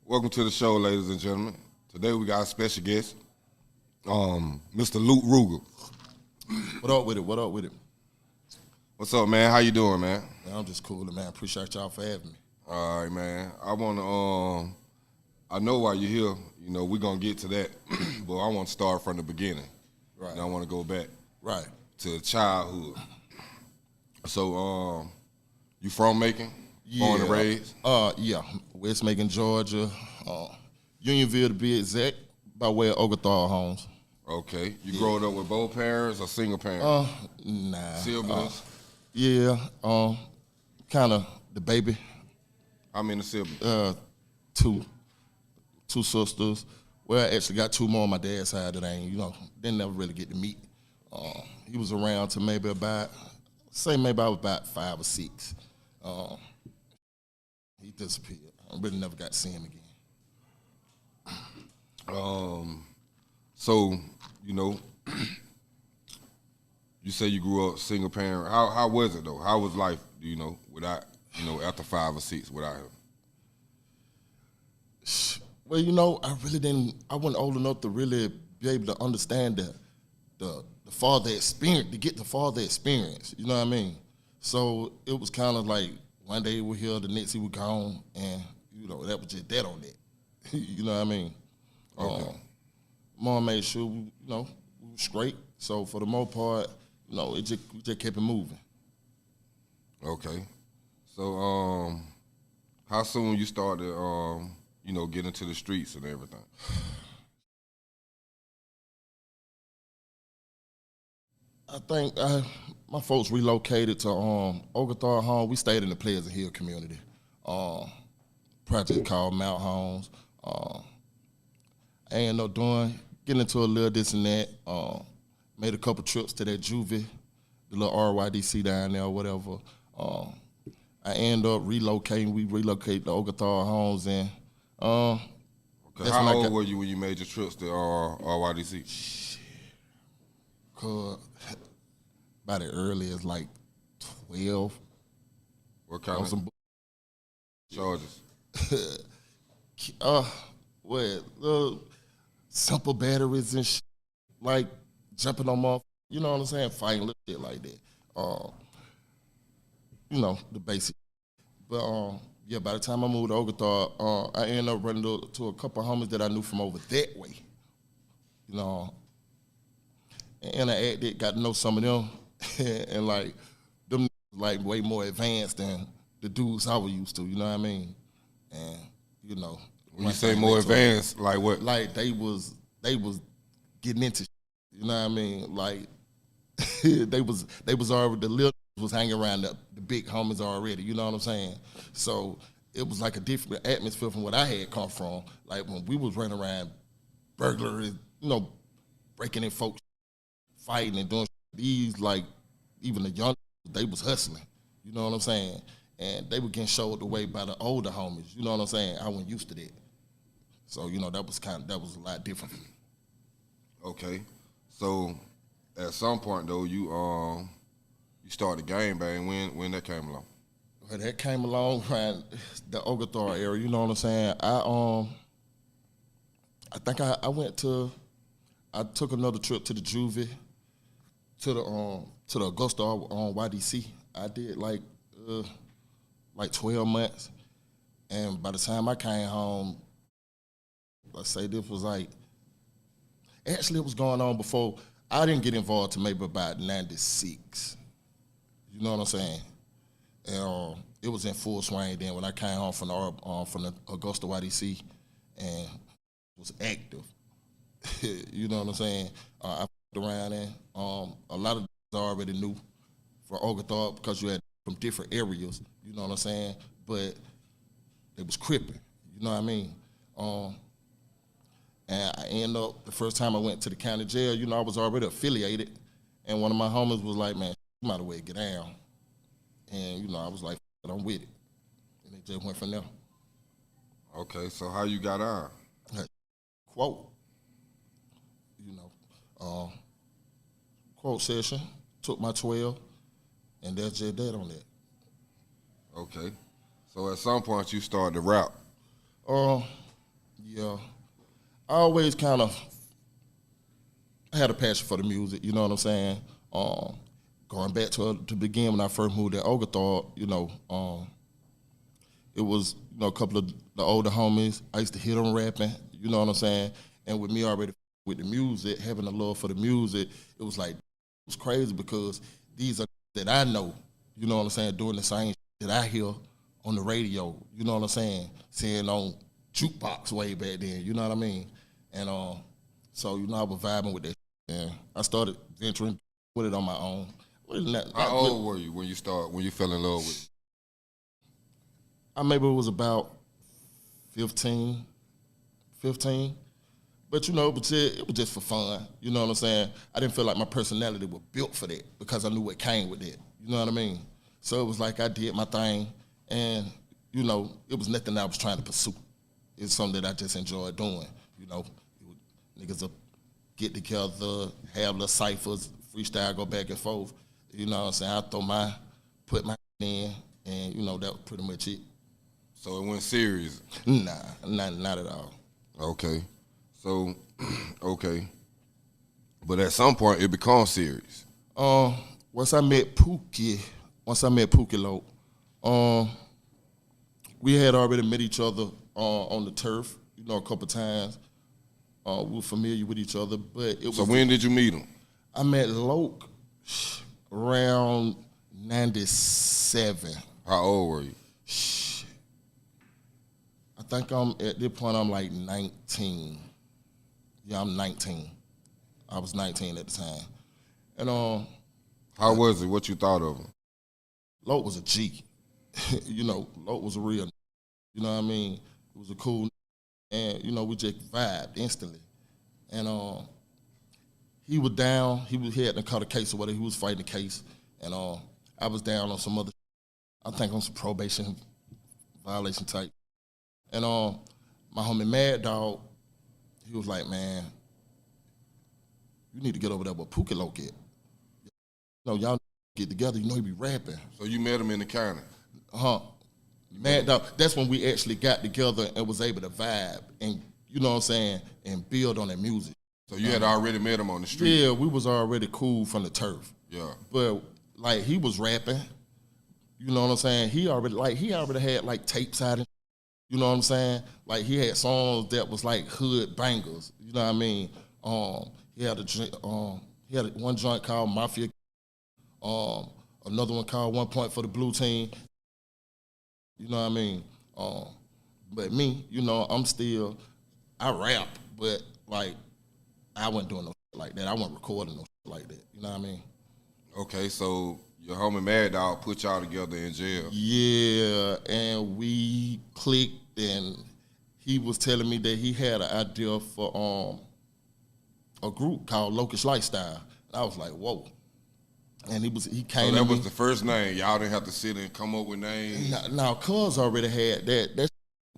Welcome to the show, ladies and gentlemen. Today we got a special guest, Mr. Luc Rugah. What up with it? What up with it? What's up, man? How you doing, man? Man, I'm just cool, man. Appreciate y'all for having me. All right, man. I know why you're here. You know, we're going to get to that, but I want to start from the beginning. Right. And I want to go back Right. to childhood. So, you from Macon? Born and raised? Yeah. West Macon, Georgia. Unionville to be exact, by way of Oglethorpe Homes. Okay. You growing up with both parents or single parents? Nah. Siblings? Yeah. Kind of the baby. How many siblings? Two sisters. Well, I actually got two more on my dad's side that I ain't, didn't never really get to meet. He was around to maybe about 5 or 6. He disappeared. I really never got to see him again. So, you say you grew up single parent. How was it though? How was life, without, after 5 or 6 without him? Well, I wasn't old enough to really be able to understand the father experience, to get the father experience, you know what I mean? So it was kind of like one day he was here, the next he was gone, and, that was just that on that. You know what I mean? Okay. Mom made sure we were straight. So for the most part, we just kept it moving. Okay. So, how soon you started, get into the streets and everything? I think my folks relocated to Oglethorpe Home. We stayed in the Pleasant Hill community. Project called Mount Homes. I ended up getting into a little this and that. Made a couple trips to that juvie, the little RYDC down there or whatever. I ended up relocating. We relocated to Oglethorpe Homes, and okay. How old were you when you made your trips to RYDC? Cause about as early as like 12. What kind of charges? Simple batteries and shit, like jumping on off, you know what I'm saying? Fighting little shit like that. The basic. But by the time I moved to Oglethorpe, I ended up running to a couple of homies that I knew from over that way. And I got to know some of them, and like them like way more advanced than the dudes I was used to. You know what I mean? And when you say more advanced, like what? Like they was getting into, you know what I mean? Like they was already, the little was hanging around the big homies already. You know what I'm saying? So it was like a different atmosphere from what I had come from. Like when we was running around burglary, breaking in folks, fighting and doing these, like even the young, they was hustling. You know what I'm saying? And they were getting showed the way by the older homies. You know what I'm saying? I wasn't used to that. So, that was a lot different for me. Okay. So at some point though, you started gangbang. When that came along? Well, that came along around the Oglethorpe area, you know what I'm saying? I think I took another trip to the juvie, to the Augusta on YDC. I did like 12 months, and by the time I came home, let's say this was actually it was going on before. I didn't get involved till maybe about 96. You know what I'm saying? And it was in full swing then when I came home from the Augusta YDC, and was active. You know what I'm saying? I f***ed around and a lot of I already knew for Oglethorpe because you had from different areas. You know what I'm saying? But it was cripping. You know what I mean? And I ended up, the first time I went to the county jail, I was already affiliated, and one of my homies was like, man, you might as well get down. And, I was like, I'm with it. And it just went from there. Okay, so how you got on? Quote. Quote session, took my 12, and that's just that on that. Okay. So at some point you started to rap. Yeah. I always kind of had a passion for the music, you know what I'm saying? Going back to begin when I first moved to Oglethorpe, it was, a couple of the older homies. I used to hear them rapping, you know what I'm saying? And with me already with the music, having a love for the music, it was like, it was crazy because these are that I know, you know what I'm saying, doing the same that I hear on the radio, you know what I'm saying, seeing on jukebox way back then, you know what I mean? And so, I was vibing with that, and I started venturing with it on my own. How old were you when you fell in love with it? I maybe it was about 15. But, it was just for fun, you know what I'm saying? I didn't feel like my personality was built for that because I knew what came with it, you know what I mean? So it was like I did my thing, and, it was nothing I was trying to pursue. It's something that I just enjoyed doing, Niggas will get together, have little ciphers, freestyle, go back and forth. You know what I'm saying? I put my in, and, that was pretty much it. So it went serious? Nah, not at all. Okay. So, okay. But at some point, it becomes serious. Once I met Pookie Loc, we had already met each other on the turf, a couple times. We were familiar with each other, but it was. So when did you meet him? I met Loc around 97. How old were you? I think at this point I'm like 19. Yeah, I'm 19. I was 19 at the time. And how was it? What you thought of him? Loc was a G. Loc was a real. You know what I mean? It was a cool. And, we just vibed instantly. And he was down. He hadn't caught a case or whatever. He was fighting a case. And I was down on some other, I think on some probation violation type. And my homie Mad Dog, he was like, man, you need to get over there where Pookie Loc at. Y'all get together, he be rapping. So you met him in the county? Mad Dog, that's when we actually got together and was able to vibe and, you know what I'm saying, and build on that music. So you had already met him on the street? Yeah, we was already cool from the turf. Yeah. But, like, he was rapping, you know what I'm saying? He already had, like, tapes out, you know what I'm saying? Like, he had songs that was, like, hood bangers, you know what I mean? He had one joint called Mafia, another one called 1 Point for the Blue Team. You know what I mean? But me, I rap, but, like, I wasn't doing no shit like that. I wasn't recording no shit like that. You know what I mean? Okay, so your homie Mad Dog put y'all together in jail. Yeah, and we clicked, and he was telling me that he had an idea for a group called Loccish Lifestyle. And I was like, whoa. And he came. So that was the first name. Y'all didn't have to sit and come up with names. Now, Cuz already had that. That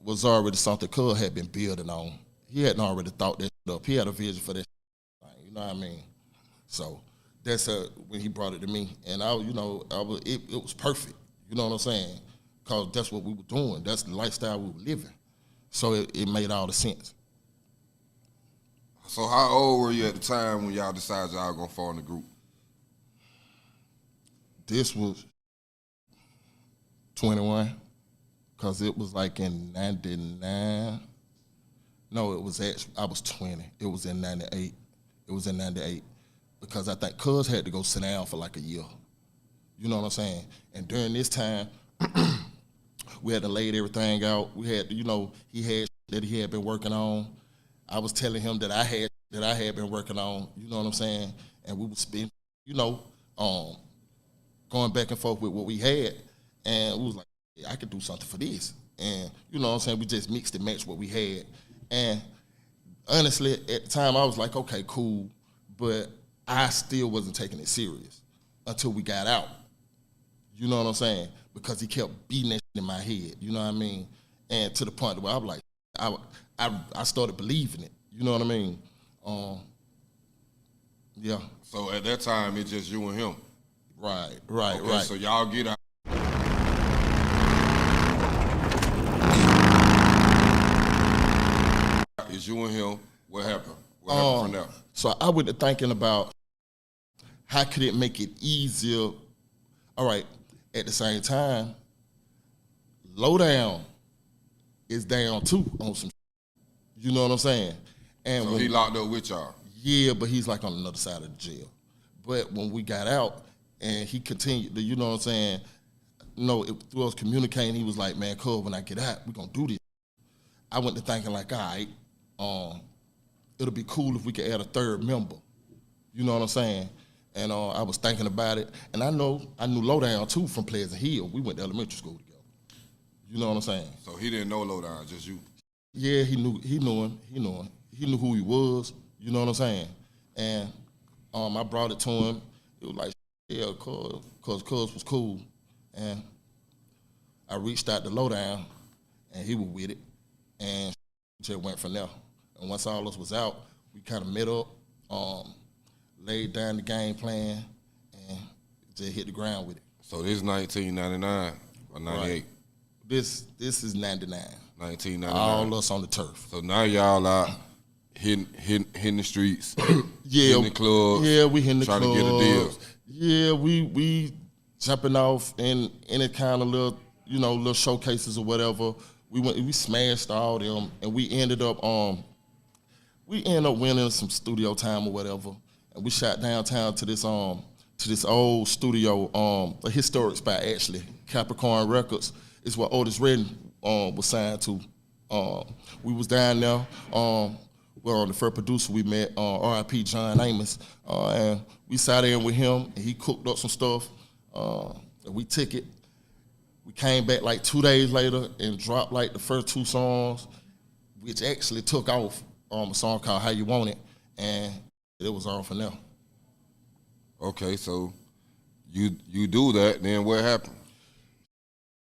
was already something Cuz had been building on. He hadn't already thought that shit up. He had a vision for that. You know what I mean? So that's when he brought it to me, and it was perfect. You know what I'm saying? Cause that's what we were doing. That's the lifestyle we were living. So it made all the sense. So how old were you at the time when y'all decided y'all gonna form the group? This was 21, because it was like in 99. No, I was 20. It was in 98. Because I think Cuz had to go sit down for like a year. You know what I'm saying? And during this time, we had to lay everything out. We had, he had that he had been working on. I was telling him that I had been working on, you know what I'm saying? And we would spend, going back and forth with what we had, and we was like, yeah, I could do something for this. And, you know what I'm saying, we just mixed and matched what we had. And honestly, at the time, I was like, okay, cool, but I still wasn't taking it serious until we got out. You know what I'm saying? Because he kept beating that shit in my head, you know what I mean? And to the point where I was like, I started believing it, you know what I mean? Yeah. So at that time, it's just you and him? Right. So y'all get out. It's you and him. What happened? What happened from there? So I went to thinking about how could it make it easier. All right, at the same time, Lowdown is down too on some. You know what I'm saying? And So he locked up with y'all. Yeah, but he's like on another side of the jail. But when we got out and he continued to, you know what I'm saying, through us communicating, he was like, man, cuz, when I get out, we're going to do this. I went to thinking like, all right, it'll be cool if we could add a third member. You know what I'm saying? And I was thinking about it. And I knew Lowdown too from Pleasant Hill. We went to elementary school together. You know what I'm saying? So he didn't know Lowdown, just you? Yeah, he knew him. He knew who he was. You know what I'm saying? And I brought it to him. It was like, yeah, cuz was cool. And I reached out to Lowdown, and he was with it. And just went from there. And once all this was out, we kind of met up, laid down the game plan, and just hit the ground with it. So this is 1999 or 98? Right. This is 99. 1999. All us on the turf. So now y'all out hitting the streets, yeah, hitting the clubs. Yeah, we hitting the clubs. Trying to get a deal. Yeah, we jumping off in any kind of little showcases or whatever. We smashed all them, and we ended up winning some studio time or whatever. And we shot downtown to this old studio, a historic spot actually, Capricorn Records. It's where Otis Redding was signed to. We was down there. Well, the first producer we met, R.I.P. John Amos, and we sat in with him, and he cooked up some stuff, and we took it. We came back like 2 days later and dropped like the first 2 songs, which actually took off, a song called How You Want It, and it was on from there. Okay, so you do that, then what happened?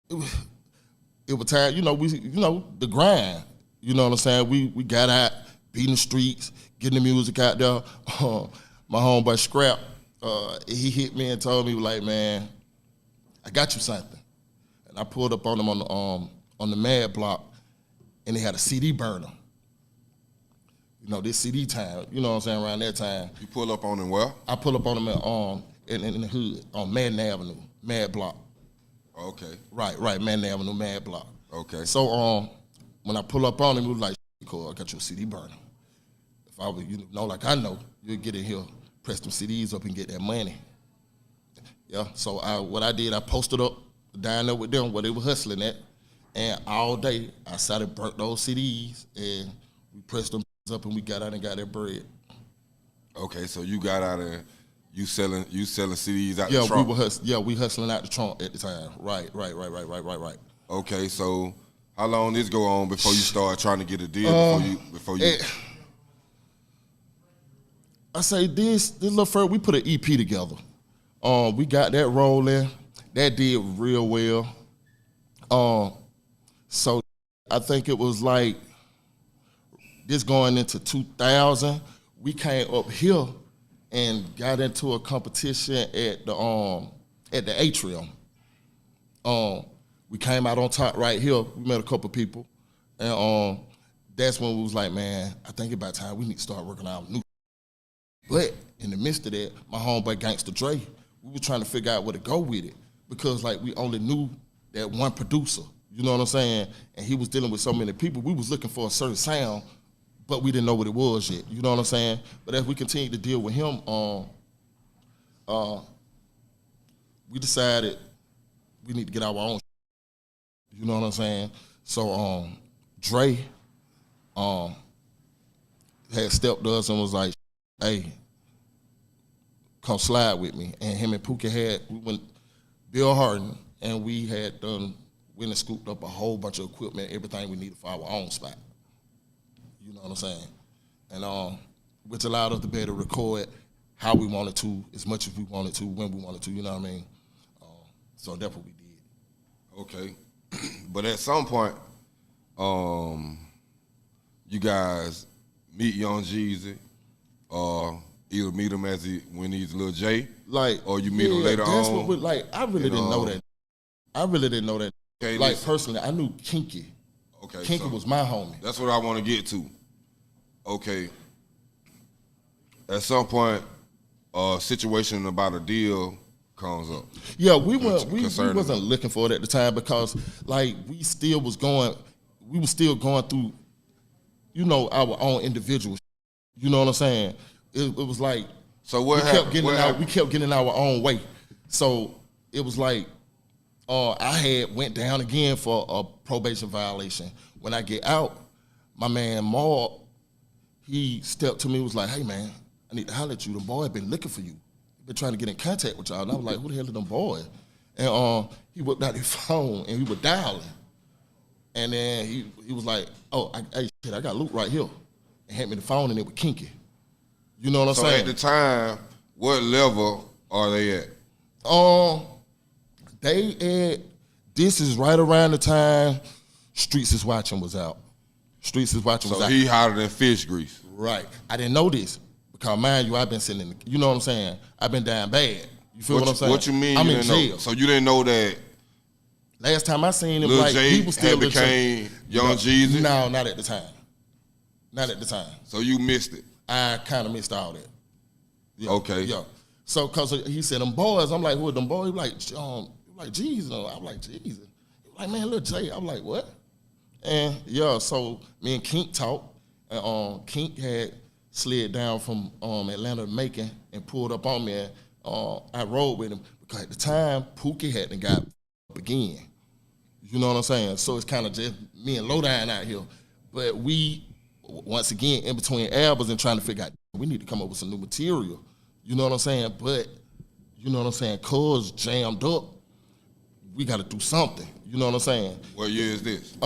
It was time, the grind. You know what I'm saying? We got out, beating the streets, getting the music out there. My homeboy Scrap, he hit me and told me, like, man, I got you something. And I pulled up on him on the Mad Block, and they had a CD burner. This CD time, you know what I'm saying, around that time. You pull up on him where? I pull up on him in the hood, on Madden Avenue, Mad Block. Okay. Right, Madden Avenue, Mad Block. Okay. So when I pull up on him, he was like, cool, I got you a CD burner. If I was, like I know, you'd get in here, press them CDs up and get that money. Yeah, so what I did, I posted up down there with them where they were hustling at, and all day I sat and burnt those CDs, and we pressed them up and we got out and got that bread. Okay, so you got out and you selling CDs out the trunk? We hustling out the trunk at the time. Right. Okay, so how long this go on before you start trying to get a deal? Before you? I say this little first, we put an EP together. We got that rolling. That did real well. So I think it was like this going into 2000. We came up here and got into a competition at the Atrium. We came out on top right here. We met a couple people, and that's when we was like, man, I think about time we need to start working on new. But in the midst of that, my homeboy Gangsta Dre, we were trying to figure out where to go with it because like we only knew that one producer. You know what I'm saying? And he was dealing with so many people. We was looking for a certain sound, but we didn't know what it was yet. You know what I'm saying? But as we continued to deal with him, we decided we need to get our own. You know what I'm saying? So Dre had stepped to us and was like, hey, come slide with me. And him and Pookie we went Bill Harden, and we had went and scooped up a whole bunch of equipment, everything we needed for our own spot. You know what I'm saying? And which allowed us to be able to record how we wanted to, as much as we wanted to, when we wanted to, you know what I mean? So that's what we did. Okay. But at some point, you guys meet Young Jeezy, or either meet him when he's Lil J, or you meet him later that's on. What I really didn't know that. I really didn't know that. Okay, like, personally, I knew Kinky. Okay, Kinky was my homie. That's what I want to get to. Okay. At some point, a situation about a deal comes up. Yeah, we wasn't looking for it at the time because like we were still going through, you know, our own individual. You know what I'm saying? It was like we kept getting our own way. So it was like I had went down again for a probation violation. When I get out, my man Mark, he stepped to me and was like, "Hey man, I need to holler at you. The boy been looking for you. Been trying to get in contact with y'all." And I was like, "Who the hell are them boys?" And he whipped out his phone and we were dialing. And then he was like, "Oh, hey, shit, I got Luke right here." And handed me the phone and it was kinky. You know what I'm saying? So at the time, what level are they at? This is right around the time Streets is Watching was out. Streets is Watching was out. So he hotter than fish grease. Right. I didn't know this because, mind you, I've been sitting in you know what I'm saying? I've been down bad. You feel what I'm saying? What you mean I'm you in didn't jail. know? So you didn't know that last time I seen him, Lil like, J he was still became Young Jeezy? No, not at the time. Not at the time. So you missed it? I kind of missed all that. Yeah. Okay. Yeah. So, cause he said them boys, I'm like, who are them boys? He like Jesus. I'm like, Jesus. He like, man, Lil J. I'm like, what? And yeah, so me and Kink talked, and Kink had slid down from Atlanta to Macon and pulled up on me, and I rode with him because at the time Pookie hadn't got up again. You know what I'm saying? So it's kind of just me and Lowdown out here, but we once again in between albums and trying to figure out we need to come up with some new material. You know what I'm saying? But you know what I'm saying? Cuz jammed up, we got to do something. You know what I'm saying? What year is this?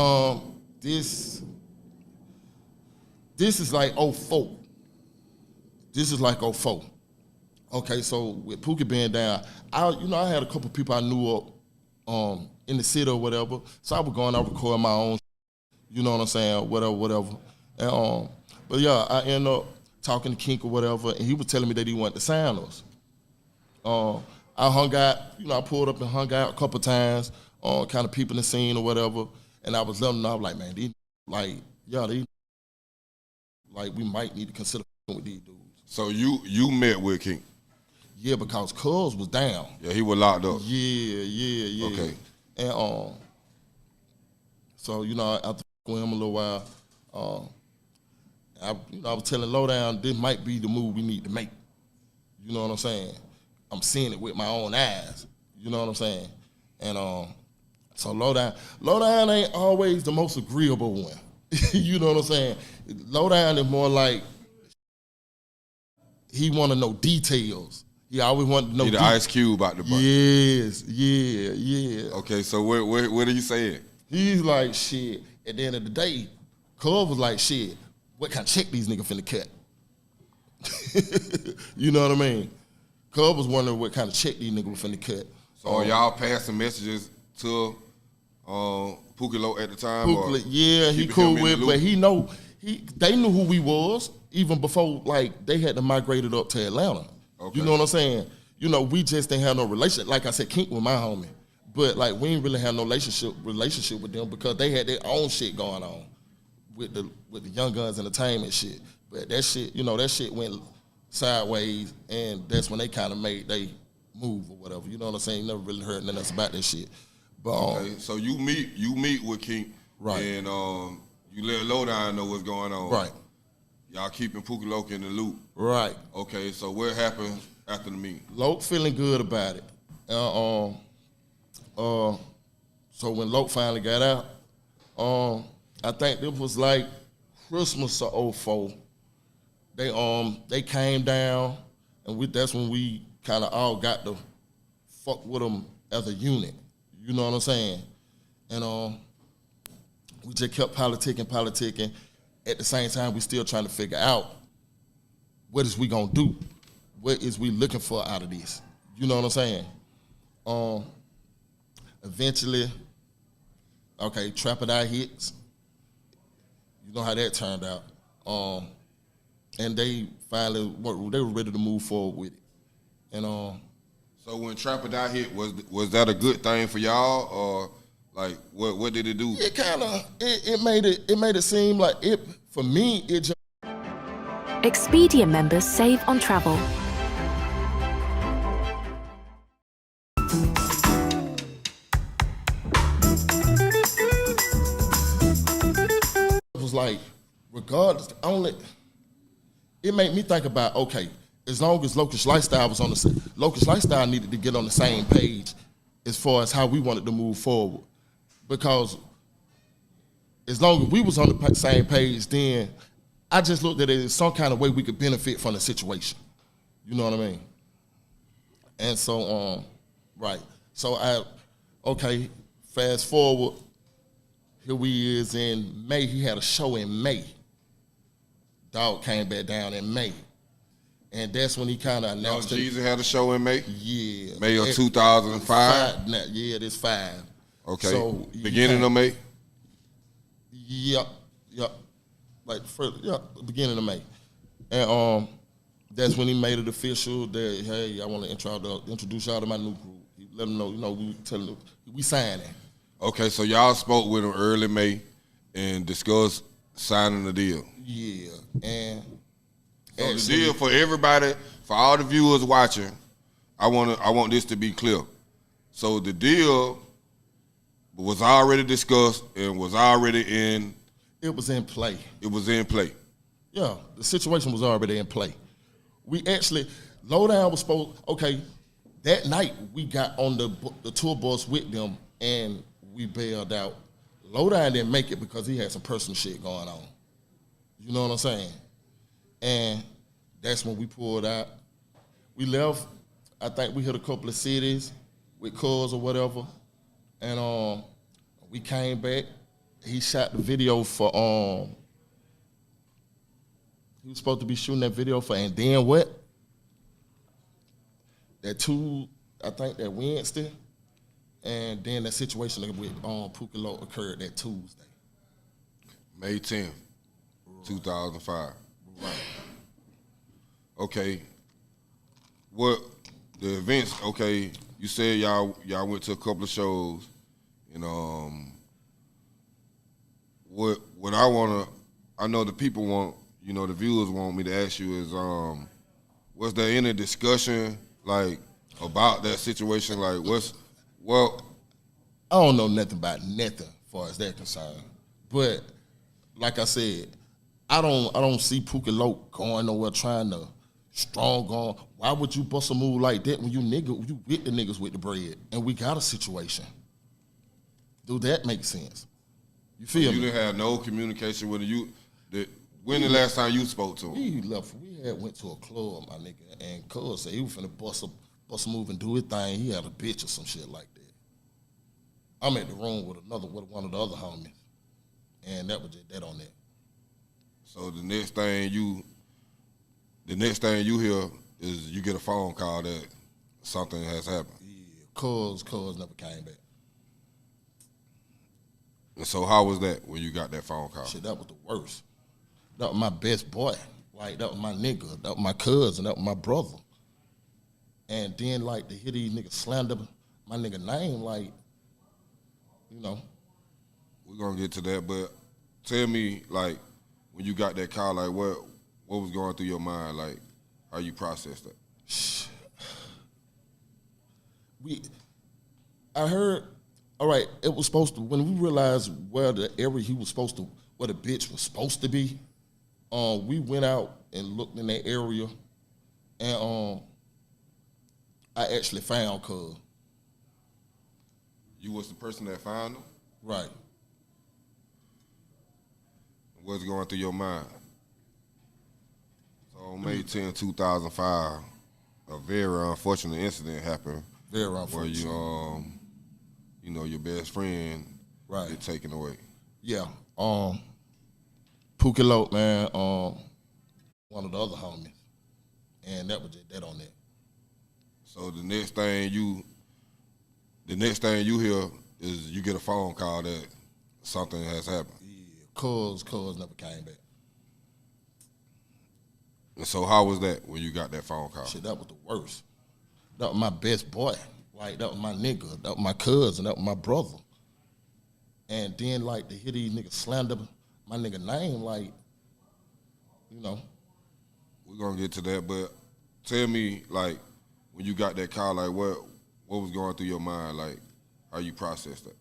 This is like 04. This is like 04. Okay, so with Pookie being down, I had a couple people I knew up in the city or whatever. So I was going out recording my own, you know what I'm saying, whatever. And but yeah, I ended up talking to Kink or whatever, and he was telling me that he wanted to sign us. I hung out, I pulled up and hung out a couple times, kind of peeping the scene or whatever, and I was letting them know, I was like, man, we might need to consider with these dudes. So you met with King? Yeah, because Cuz was down. Yeah, he was locked up. Yeah. Okay. And so after with him a little while, I was telling Lowdown this might be the move we need to make. You know what I'm saying? I'm seeing it with my own eyes. You know what I'm saying? And so Lowdown ain't always the most agreeable one. You know what I'm saying? Lowdown is more like he want to know details. He always want to know. He the Ice Cube out the butt. Yes, yeah. Okay, so what are you saying? He's like, shit. At the end of the day, Cub was like, shit. What kind of check these niggas finna cut? You know what I mean? Cub was wondering what kind of check these niggas were finna cut. So y'all passing messages to Pookie Low at the time? Pookie, yeah, he cool with, but they knew who we was even before they had to migrate it up to Atlanta. Okay. You know what I'm saying? We just didn't have no relationship. Like I said, Kink was my homie, but we didn't really have no relationship with them because they had their own shit going on with the Young Guns Entertainment shit. But that shit, that shit went sideways, and that's when they kind of made they move or whatever. You know what I'm saying? You never really heard nothing else about that shit. But okay, so you meet with King, right? And you let Lowdown know what's going on, right? Y'all keeping Pookie Loc in the loop, right? Okay, so what happened after the meeting? Loc feeling good about it. So when Loc finally got out, I think it was like Christmas of 04. They came down, and that's when we kind of all got to fuck with them as a unit. You know what I'm saying? And we just kept politicking. At the same time, we still trying to figure out what is we gonna do? What is we looking for out of this? You know what I'm saying? Eventually, okay, Trap It Out hits. You know how that turned out. And they finally they were ready to move forward with it. And so when Trap It Out hit, was that a good thing for y'all, or like what did it do? It kind of it made it seem like it for me. It just Expedia members save on travel. It was like, regardless, it made me think about, okay, as long as Loccish Lifestyle was on the same, Loccish Lifestyle needed to get on the same page as far as how we wanted to move forward. Because as long as we was on the same page, then I just looked at it as some kind of way we could benefit from the situation. You know what I mean? And so, right. So okay, fast forward, here we is in May. He had a show in May. Dog came back down in May. And that's when he kind of announced it. Jeezy had a show in May? Yeah. May of 2005? Yeah, this 5. Okay. So beginning of May? Yep. Beginning of May. And that's when he made it official that, hey, I want to introduce y'all to my new group. He let them know, we signing. Okay, so y'all spoke with him early May and discussed signing the deal. Yeah, and so the deal for everybody, for all the viewers watching, I want this to be clear. So the deal was already discussed and was already in. It was in play. It was in play. Yeah, the situation was already in play. We actually, Lowdown was supposed, okay, that night we got on the tour bus with them and we bailed out. Lowdown didn't make it because he had some personal shit going on. You know what I'm saying? And that's when we pulled out. We left. I think we hit a couple of cities with cars or whatever. And we came back. He shot the video for, he was supposed to be shooting that video for, and then what? That Wednesday. And then that situation with Pukalo occurred that Tuesday. May 10th, 2005. Right. Okay. What the events, okay, you said y'all went to a couple of shows, and what I know the people want, the viewers want me to ask you is, was there any discussion like about that situation? Like I don't know nothing about nothing as far as that concerned. But like I said, I don't see Pookie Loc going nowhere trying to strong on. Why would you bust a move like that when you with the niggas with the bread and we got a situation? Do that make sense? You feel me? You didn't have no communication with you. When the last time you spoke to him? We left. We went to a club, my nigga, and Cuz said he was finna bust a move and do his thing. He had a bitch or some shit like that. I'm at the room with one of the other homies, and that was just that on that. So the next thing you hear is you get a phone call that something has happened. Yeah, Cuz never came back. And so how was that when you got that phone call? Shit, that was the worst. That was my best boy. Like, that was my nigga. That was my cousin. That was my brother. And then, like, to hear these niggas slander my nigga name, like, We're going to get to that, but tell me, like, when you got that call, like, what was going through your mind? Like, how you processed that? I heard, all right, it was supposed to, when we realized where the area where the bitch was supposed to be, we went out and looked in that area, and I actually found Cuz. You was the person that found him? Right. What's going through your mind? So on May 10, 2005, a very unfortunate incident happened. Very unfortunate. Where your best friend get taken away. Yeah. Pookie Loc, man, one of the other homies. And that was just that on that. So the next thing you hear is you get a phone call that something has happened. Yeah, Cuz never came back. And so how was that when you got that phone call? Shit, that was the worst. That was my best boy. Like, that was my nigga. That was my cousin. That was my brother. And then, like, to hear these niggas slander my nigga name, like, We're gonna get to that, but tell me, like, when you got that call, like, what was going through your mind, like, how you processed that?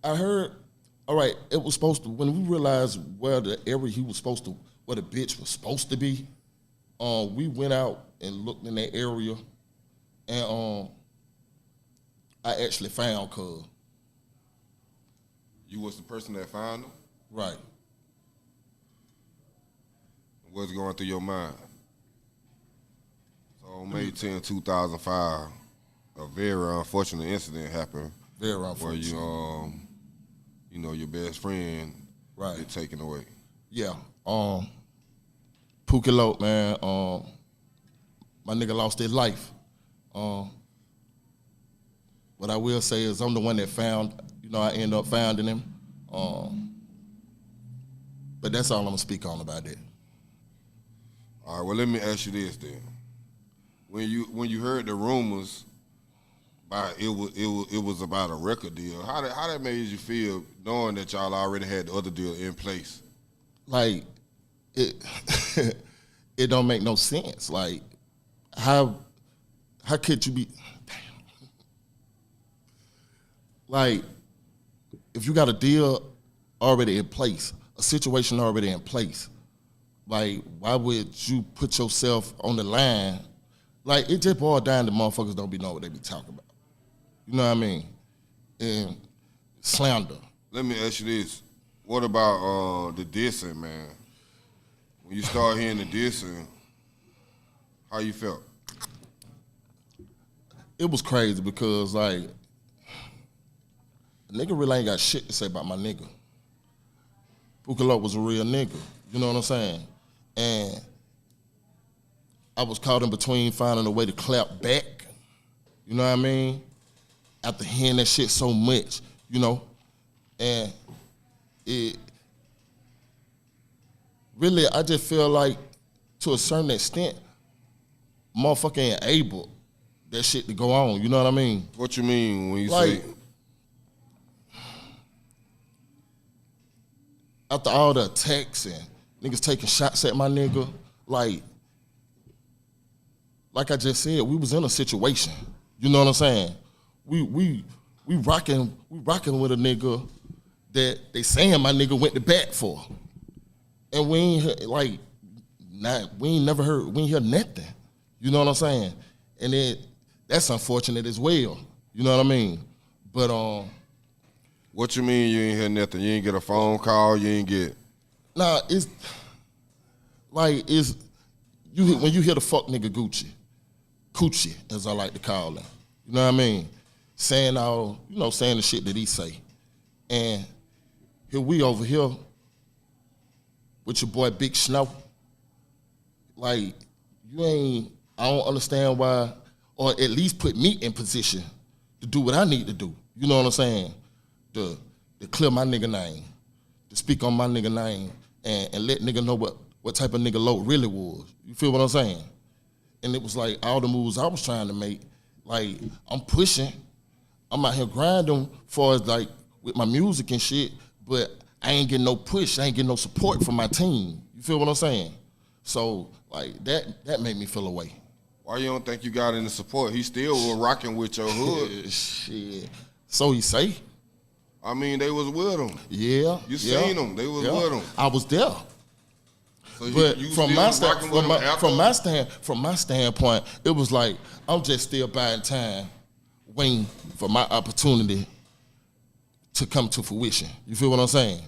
I heard, all right, it was supposed to, when we realized where the area where the bitch was supposed to be, we went out and looked in that area, and I actually found Cuz. You was the person that found him? Right. What's going through your mind? So on May 10, 2005, a very unfortunate incident happened. Very unfortunate. Where you know, your best friend right. get taken away. Yeah. Pookie Loc, man, my nigga lost his life. What I will say is I'm the one that found, I ended up finding him. But that's all I'm gonna speak on about that. All right, well, let me ask you this then. When you heard the rumors about it was about a record deal, how that made you feel knowing that y'all already had the other deal in place? Like, it it don't make no sense. Like, how could you be, damn. Like, if you got a deal already in place, a situation already in place, like, why would you put yourself on the line? Like, it just boils down to motherfuckers don't be knowing what they be talking about. You know what I mean? And slander. Let me ask you this. What about the dissing, man? When you start hearing the dissing, how you felt? It was crazy because, like, a nigga really ain't got shit to say about my nigga. Pookie Loc was a real nigga. You know what I'm saying? And I was caught in between finding a way to clap back. You know what I mean? After hearing that shit so much, and it really, I just feel like, to a certain extent, motherfucker ain't able that shit to go on. You know what I mean? What you mean when you like, say? After all the attacks and niggas taking shots at my nigga, like I just said, we was in a situation. You know what I'm saying? We rocking with a nigga that they saying my nigga went to bat for. And we ain't never hear nothing. You know what I'm saying? And that's unfortunate as well. You know what I mean? But what you mean you ain't hear nothing? You ain't get a phone call, you ain't get... Nah, it's when you hear the fuck nigga Coochie, as I like to call him. You know what I mean? Saying saying the shit that he say. And here we over here with your boy Big Snow. Like, I don't understand why, or at least put me in position to do what I need to do. You know what I'm saying? To clear my nigga name, to speak on my nigga name, and let nigga know what type of nigga Loc really was. You feel what I'm saying? And it was like all the moves I was trying to make, like, I'm pushing, I'm out here grinding far as like with my music and shit, but I ain't getting no push, I ain't getting no support from my team. You feel what I'm saying? So, like, that made me feel away. Why you don't think you got any support? He still was rocking with your hood. Shit. So he say. I mean, they was with him. Yeah. You seen them. They was with him. I was there. So but from my standpoint, it was like, I'm just still buying time, waiting for my opportunity to come to fruition. You feel what I'm saying?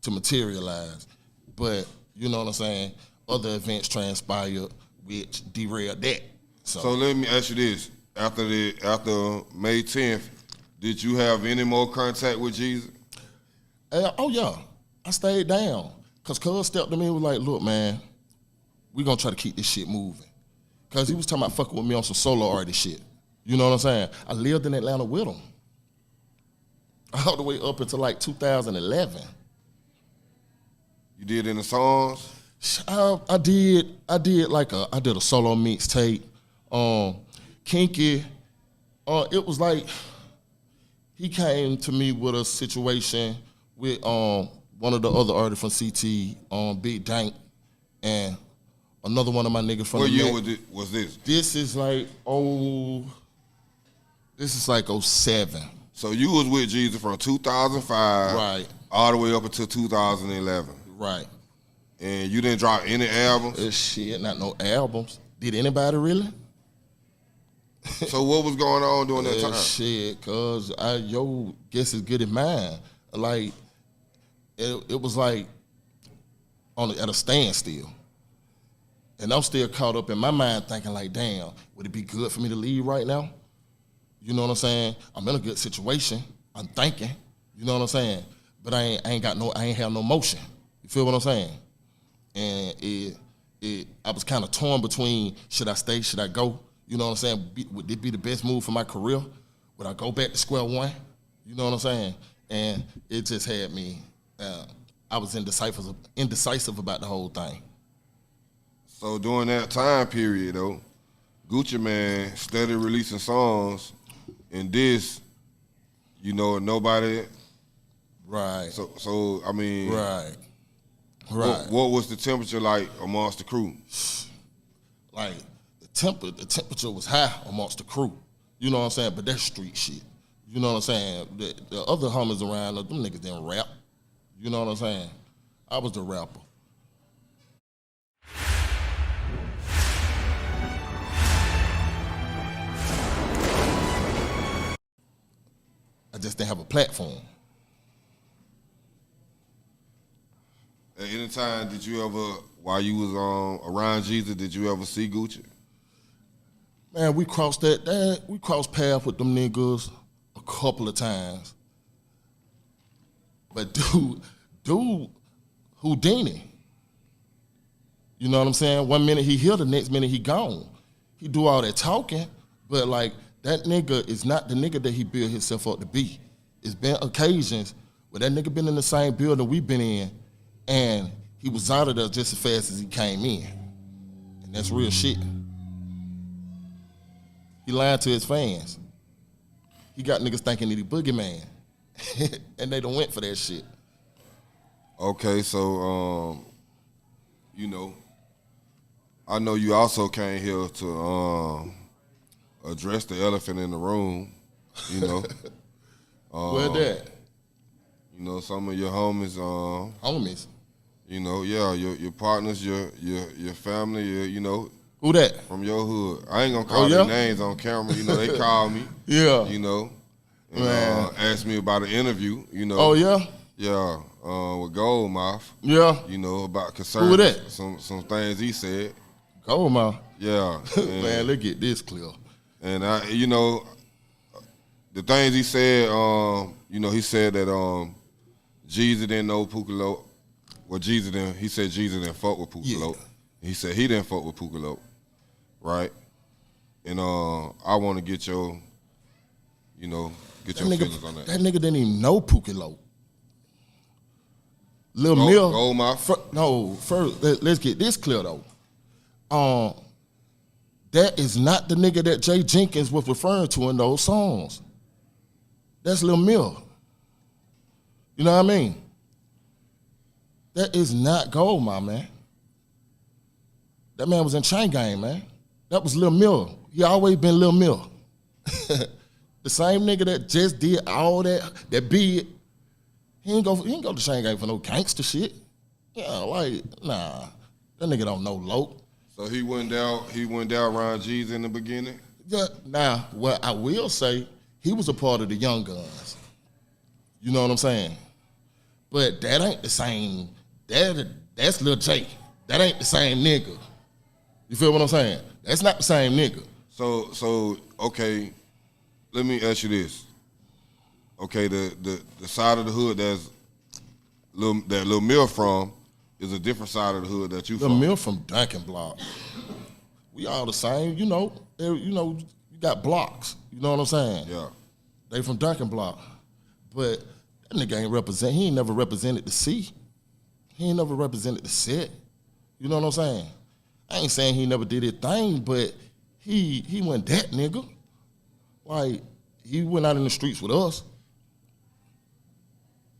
To materialize. But, you know what I'm saying? Other events transpired which derailed that. So let me ask you this. After May 10th, did you have any more contact with Jesus? Oh, yeah. I stayed down. Because Cuz stepped to me and was like, look, man, we going to try to keep this shit moving. Because he was talking about fucking with me on some solo artist shit. You know what I'm saying? I lived in Atlanta with him. All the way up until like 2011. You did any songs? I did a solo mixtape. Kinky, it was like he came to me with a situation with one of the other artists from CT, Big Dank, and another one of my niggas from What the year Mac. was this? This is like '07. So you was with Jesus from 2005 Right. all the way up until 2011. Right. And you didn't drop any albums? Shit, not no albums. Did anybody really? So what was going on during that time? Shit, cause your guess is good as mine. Like, it was like at a standstill. And I'm still caught up in my mind thinking like, damn, would it be good for me to leave right now? You know what I'm saying? I'm in a good situation. I'm thinking. You know what I'm saying? But I ain't have no motion. You feel what I'm saying? And I was kind of torn between, should I stay, should I go? You know what I'm saying? Would it be the best move for my career? Would I go back to square one? You know what I'm saying? And it just had me, I was indecisive about the whole thing. So during that time period, though, Gucci Mane started releasing songs, and this, you know, nobody. Right. So I mean. Right. What was the temperature like amongst the crew? Like the temperature was high amongst the crew. You know what I'm saying? But that's street shit. You know what I'm saying? The other homies around, them niggas didn't rap. You know what I'm saying? I was the rapper. I just didn't have a platform. At any time, did you ever, while you was around Jesus, did you ever see Gucci? Man, we crossed paths with them niggas a couple of times. But dude, Houdini. You know what I'm saying? 1 minute he here, the next minute he gone. He do all that talking, but like that nigga is not the nigga that he built himself up to be. It's been occasions where that nigga been in the same building we been in, and he was out of there just as fast as he came in. And that's real shit. He lied to his fans. He got niggas thinking that he boogeyman. And they done went for that shit. Okay, so, you know, I know you also came here to address the elephant in the room, you know. Where that? You know, some of your homies. Homies? You know, yeah, your partners, your family, you know. Who that? From your hood. I ain't gonna call their names on camera. You know, they call me. Yeah. You know, and asked me about an interview. You know. Oh yeah. Yeah, with Goldmouth. Yeah. You know, about concerns. Who that? Some things he said. Goldmouth. Yeah. Man, let's get this clear. And I, you know, the things he said. You know, he said that Jesus didn't know Pukalote. Well, he said Jesus didn't fuck with Pukalote. Yeah. He said he didn't fuck with Pukalote, right? And I want to get your, you know, feelings on that. That nigga didn't even know Pukalote. Lil Mill. Goldmouth? First, let's get this clear though. That is not the nigga that Jay Jenkins was referring to in those songs. That's Lil Mill. You know what I mean? That is not Goldmouth, man. That man was in Chain Gang, man. That was Lil Mill. He always been Lil Mill. The same nigga that just did all that big. He ain't go to Chain Gang for no gangster shit. Yeah, like, nah. That nigga don't know Loc. So he went down around G's in the beginning? Yeah, now, what I will say, he was a part of the Young Guns. You know what I'm saying? But that ain't the same. That's Lil J. That ain't the same nigga. You feel what I'm saying? That's not the same nigga. So okay, let me ask you this. Okay, the side of the hood that Lil Mill from is a different side of the hood that you from. Lil Mill from Duncan Block. We all the same, you know. You got blocks. You know what I'm saying? Yeah. They from Duncan Block. But that nigga he ain't never represented the C. He ain't never represented the set. You know what I'm saying? I ain't saying he never did his thing, but he went that nigga. Like, he went out in the streets with us.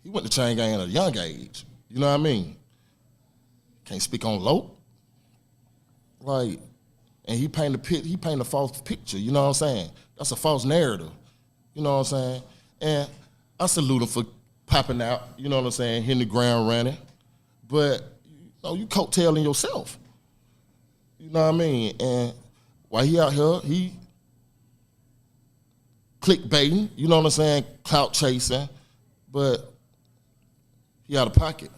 He went to chain gang at a young age. You know what I mean? Can't speak on Loc. Like, and he painted a false picture, you know what I'm saying? That's a false narrative. You know what I'm saying? And I salute him for popping out, you know what I'm saying, hitting the ground running. But you coattailing yourself. You know what I mean? And while he out here, he clickbaiting, you know what I'm saying, clout chasing, but he out of pocket.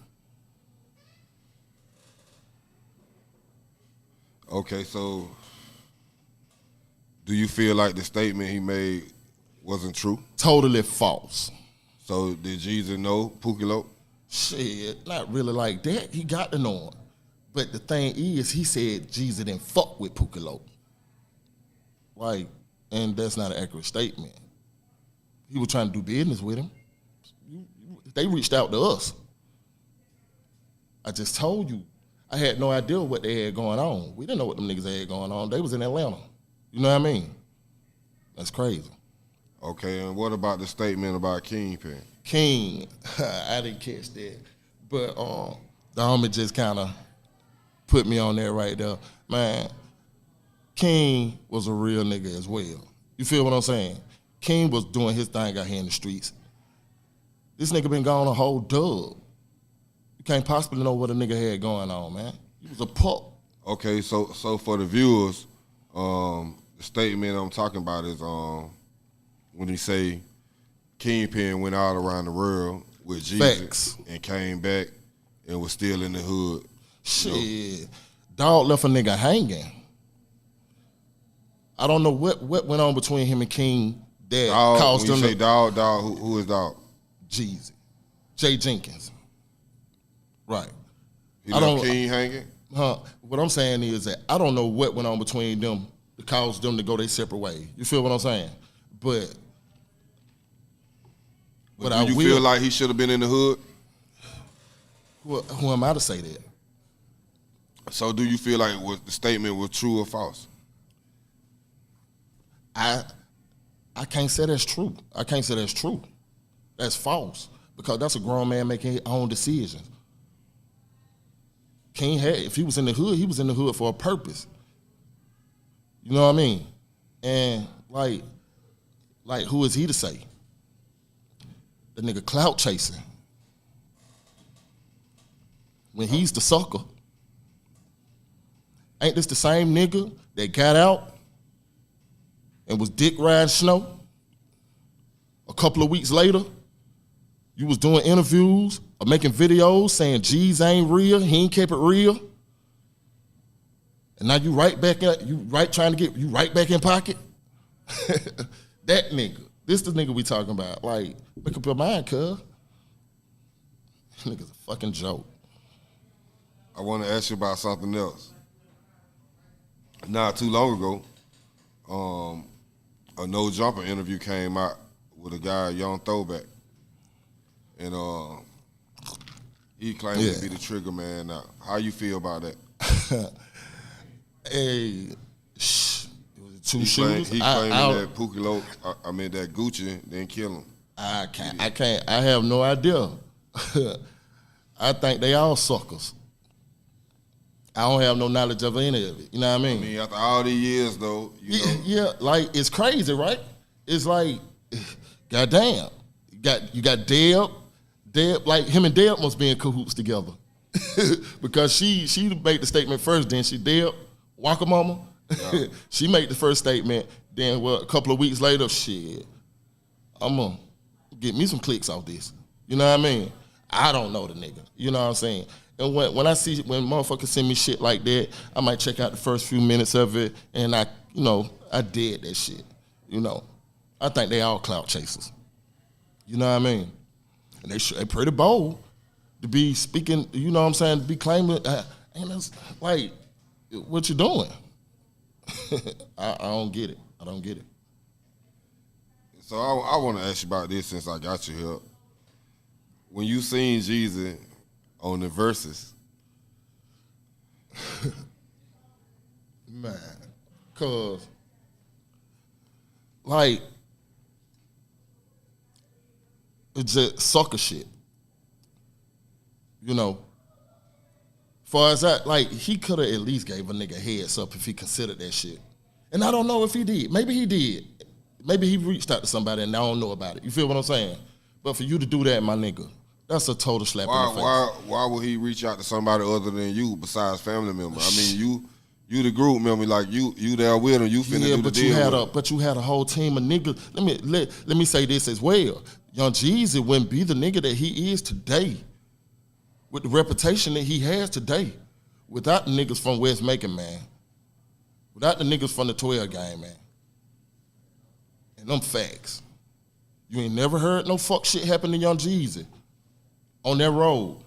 Okay, so do you feel like the statement he made wasn't true? Totally false. So did Jesus know Pookie Loc? Shit, not really like that. He got to know him. But the thing is, he said Jesus didn't fuck with Pookie Loc. Like, and that's not an accurate statement. He was trying to do business with him. They reached out to us. I just told you. I had no idea what they had going on. We didn't know what them niggas had going on. They was in Atlanta. You know what I mean? That's crazy. Okay, and what about the statement about Kingpin? King, I didn't catch that. But the homie just kind of put me on there right there. Man, King was a real nigga as well. You feel what I'm saying? King was doing his thing out here in the streets. This nigga been gone a whole dub. You can't possibly know what a nigga had going on, man. He was a pup. Okay, so for the viewers, the statement I'm talking about is when he say Kingpin went all around the world with Jesus Facts. And came back and was still in the hood. Shit. Dog left a nigga hanging. I don't know what went on between him and King that caused when him you say dog, who is dog? Jeezy. Jay Jenkins. Right. He left King hanging? What I'm saying is that I don't know what went on between them to cause them to go their separate way. You feel what I'm saying? But do you feel like he should have been in the hood? Who am I to say that? So do you feel like the statement was true or false? I can't say that's true. I can't say that's true. That's false. Because that's a grown man making his own decisions. King if he was in the hood, he was in the hood for a purpose. You know what I mean? And like who is he to say? The nigga clout chasing. When he's the sucker. Ain't this the same nigga that got out and was dick riding Snow? A couple of weeks later, you was doing interviews or making videos saying G's ain't real, he ain't kept it real. And now you right back in pocket. That nigga. This the nigga we talking about. Like, make up your mind, cuz. Nigga's a fucking joke. I want to ask you about something else. Not too long ago, a No Jumper interview came out with a guy, Young Throwback. And he claimed to be the trigger man. Now, how you feel about that? Hey, two he shooters. He claiming that Pookie Loc, that Gucci didn't kill him. I can't. I have no idea. I think they all suckers. I don't have no knowledge of any of it. You know what I mean? I mean, after all these years, though, you know. Yeah, like, it's crazy, right? It's like, goddamn. You got Deb, like, him and Deb must be in cahoots together. Because she made the statement first, then she Deb, Walker Mama. Yeah. She made the first statement, then a couple of weeks later, shit, I'm gonna get me some clicks off this. You know what I mean? I don't know the nigga. You know what I'm saying? And when motherfuckers send me shit like that, I might check out the first few minutes of it, and I did that shit. You know, I think they all clout chasers. You know what I mean? And they pretty bold to be speaking. You know what I'm saying? To be claiming, and it's like, what you doing? I don't get it. I don't get it. So I want to ask you about this since I got you here. When you seen Jesus on the verses, man, cause like it's just sucker shit. You know, far as that, like, he could have at least gave a nigga heads up if he considered that shit. And I don't know if he did. Maybe he did. Maybe he reached out to somebody and I don't know about it. You feel what I'm saying? But for you to do that, my nigga, that's a total slap in the face. Why would he reach out to somebody other than you besides family member? I mean, you the group member, like you there with him, you finna do the deal. But you had a whole team of niggas. Let me say this as well. Young Jeezy wouldn't be the nigga that he is today, with the reputation that he has today, without the niggas from West Macon, man. Without the niggas from the 12 gang, man. And them facts. You ain't never heard no fuck shit happen to Young Jeezy on that road.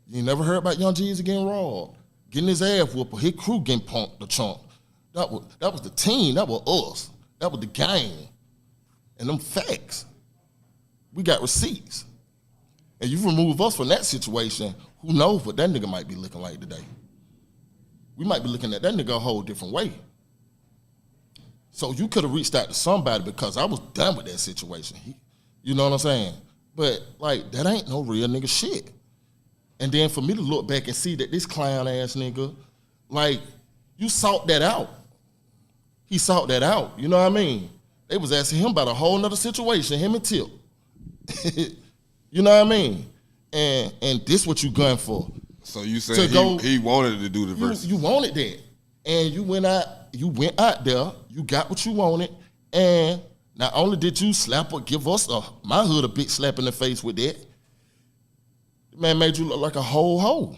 You ain't never heard about Young Jeezy getting robbed, getting his ass whooped, his crew getting punked the chunk. That was the team. That was us. That was the gang. And them facts. We got receipts. And you remove us from that situation, who knows what that nigga might be looking like today. We might be looking at that nigga a whole different way. So you could have reached out to somebody because I was done with that situation. You know what I'm saying? But, like, that ain't no real nigga shit. And then for me to look back and see that this clown-ass nigga, like, you sought that out. He sought that out, you know what I mean? They was asking him about a whole nother situation, him and Tip. You know what I mean? And this what you gun for. So you saying he wanted to do the verse. You wanted that. And you went out there, you got what you wanted, and not only did you give us my hood a big slap in the face with that, the man made you look like a whole hoe.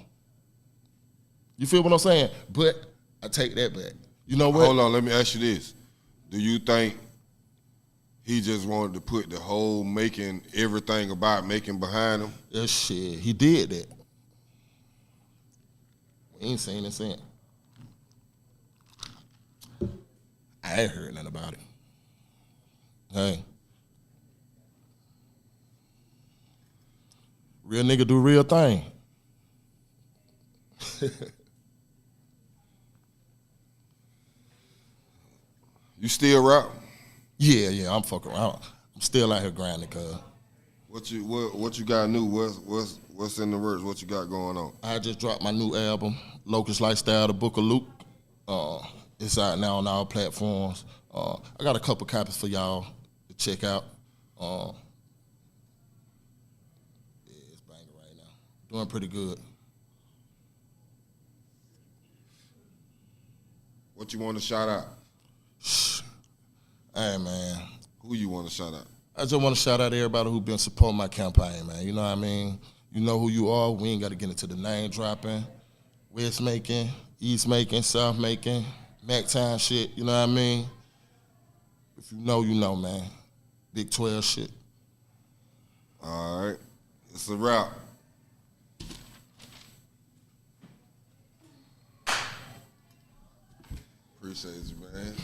You feel what I'm saying? But I take that back. You know what? Hold on, let me ask you this. Do you think he just wanted to put the whole everything about making behind him? Yeah, shit, he did that. We ain't seen it since. I ain't heard nothing about it. Hey. Real nigga do real thing. You still rap? Yeah, I'm fucking around. I'm still out here grinding, cuz. What you got new? What's in the works? What you got going on? I just dropped my new album, Loccish Lifestyle, the Book of Luke. It's out now on all platforms. I got a couple copies for y'all to check out. Yeah, it's banging right now. Doing pretty good. What you want to shout out? Hey, man. Who you want to shout out? I just want to shout out everybody who been supporting my campaign, man. You know what I mean? You know who you are. We ain't got to get into the name dropping. West Macon, East Macon, South Macon, Mactown shit. You know what I mean? If you know, man. Big 12 shit. All right. It's a wrap. Appreciate you, man.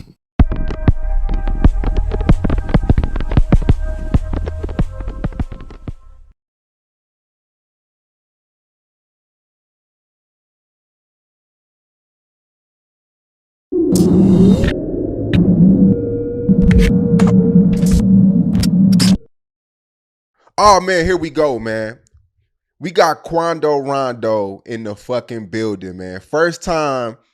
Oh man, here we go, man. We got Quando Rondo in the fucking building, man. First time